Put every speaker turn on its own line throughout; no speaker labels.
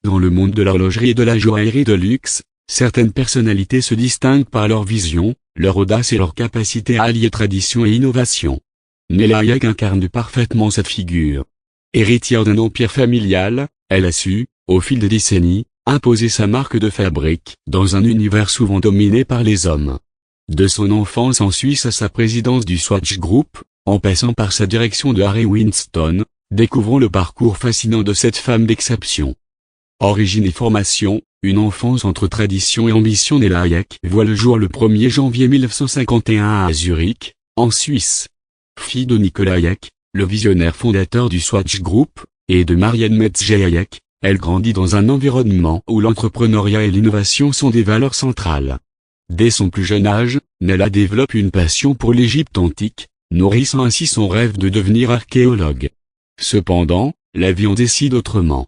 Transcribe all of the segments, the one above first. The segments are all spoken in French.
Dans le monde de l'horlogerie et de la joaillerie de luxe, certaines personnalités se distinguent par leur vision, leur audace et leur capacité à allier tradition et innovation. Nella Hayek incarne parfaitement cette figure. Héritière d'un empire familial, elle a su, au fil des décennies, imposer sa marque de fabrique dans un univers souvent dominé par les hommes. De son enfance en Suisse à sa présidence du Swatch Group, en passant par sa direction de Harry Winston, découvrons le parcours fascinant de cette femme d'exception. Origine et formation, une enfance entre tradition et ambition. Nella Hayek voit le jour le 1er janvier 1951 à Zurich, en Suisse. Fille de Nicolas Hayek, le visionnaire fondateur du Swatch Group, et de Marianne Metzger-Hayek, elle grandit dans un environnement où l'entrepreneuriat et l'innovation sont des valeurs centrales. Dès son plus jeune âge, Nella développe une passion pour l'Égypte antique, nourrissant ainsi son rêve de devenir archéologue. Cependant, la vie en décide autrement.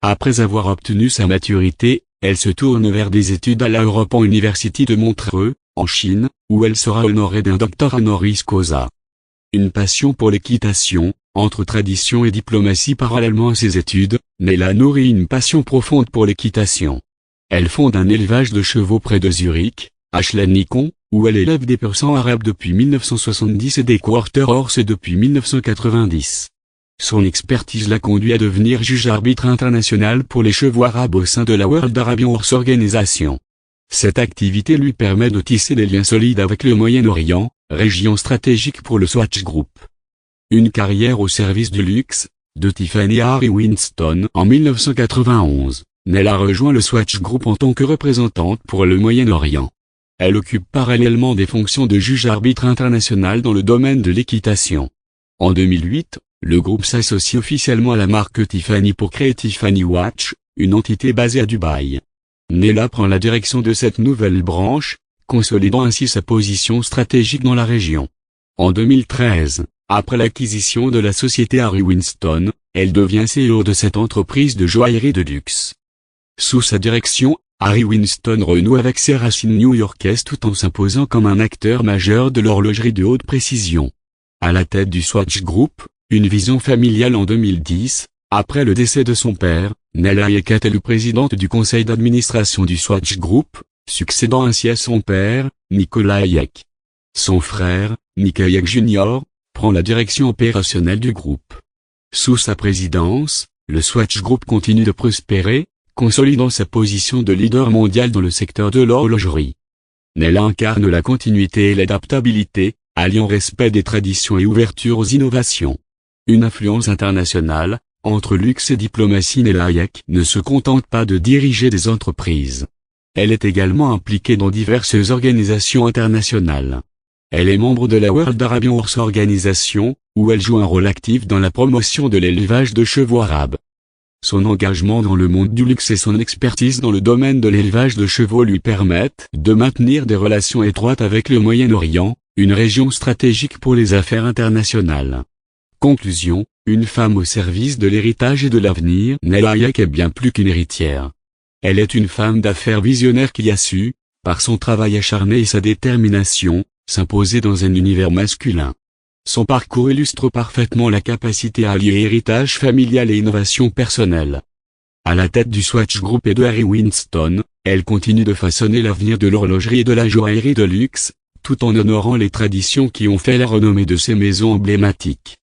Après avoir obtenu sa maturité, elle se tourne vers des études à la European University de Montreux, en Chine, où elle sera honorée d'un doctorat honoris causa. Une passion pour l'équitation, entre tradition et diplomatie parallèlement à ses études, Nella nourrit une passion profonde pour l'équitation. Elle fonde un élevage de chevaux près de Zurich, à Schlenikon, où elle élève des persans arabes depuis 1970 et des quarter horse depuis 1990. Son expertise l'a conduit à devenir juge-arbitre international pour les chevaux arabes au sein de la World Arabian Horse Organization. Cette activité lui permet de tisser des liens solides avec le Moyen-Orient, région stratégique pour le Swatch Group. Une carrière au service du luxe, de Tiffany à Harry Winston. En 1991, Nella rejoint le Swatch Group en tant que représentante pour le Moyen-Orient. Elle occupe parallèlement des fonctions de juge-arbitre international dans le domaine de l'équitation. En 2008, le groupe s'associe officiellement à la marque Tiffany pour créer Tiffany Watch, une entité basée à Dubaï. Nella prend la direction de cette nouvelle branche, consolidant ainsi sa position stratégique dans la région. En 2013, après l'acquisition de la société Harry Winston, elle devient CEO de cette entreprise de joaillerie de luxe. Sous sa direction, Harry Winston renoue avec ses racines new-yorkaises tout en s'imposant comme un acteur majeur de l'horlogerie de haute précision. À la tête du Swatch Group, une vision familiale en 2010, après le décès de son père, Nella Hayek est élue présidente du conseil d'administration du Swatch Group, succédant ainsi à son père, Nicolas Hayek. Son frère, Nick Hayek Jr., prend la direction opérationnelle du groupe. Sous sa présidence, le Swatch Group continue de prospérer, consolidant sa position de leader mondial dans le secteur de l'horlogerie. Nella incarne la continuité et l'adaptabilité, alliant respect des traditions et ouverture aux innovations. Une influence internationale, entre luxe et diplomatie. Nella Hayek ne se contente pas de diriger des entreprises. Elle est également impliquée dans diverses organisations internationales. Elle est membre de la World Arabian Horse Organization, où elle joue un rôle actif dans la promotion de l'élevage de chevaux arabes. Son engagement dans le monde du luxe et son expertise dans le domaine de l'élevage de chevaux lui permettent de maintenir des relations étroites avec le Moyen-Orient, une région stratégique pour les affaires internationales. Conclusion, une femme au service de l'héritage et de l'avenir. Nella Hayek est bien plus qu'une héritière. Elle est une femme d'affaires visionnaire qui a su, par son travail acharné et sa détermination, s'imposer dans un univers masculin. Son parcours illustre parfaitement la capacité à allier héritage familial et innovation personnelle. À la tête du Swatch Group et de Harry Winston, elle continue de façonner l'avenir de l'horlogerie et de la joaillerie de luxe, tout en honorant les traditions qui ont fait la renommée de ces maisons emblématiques.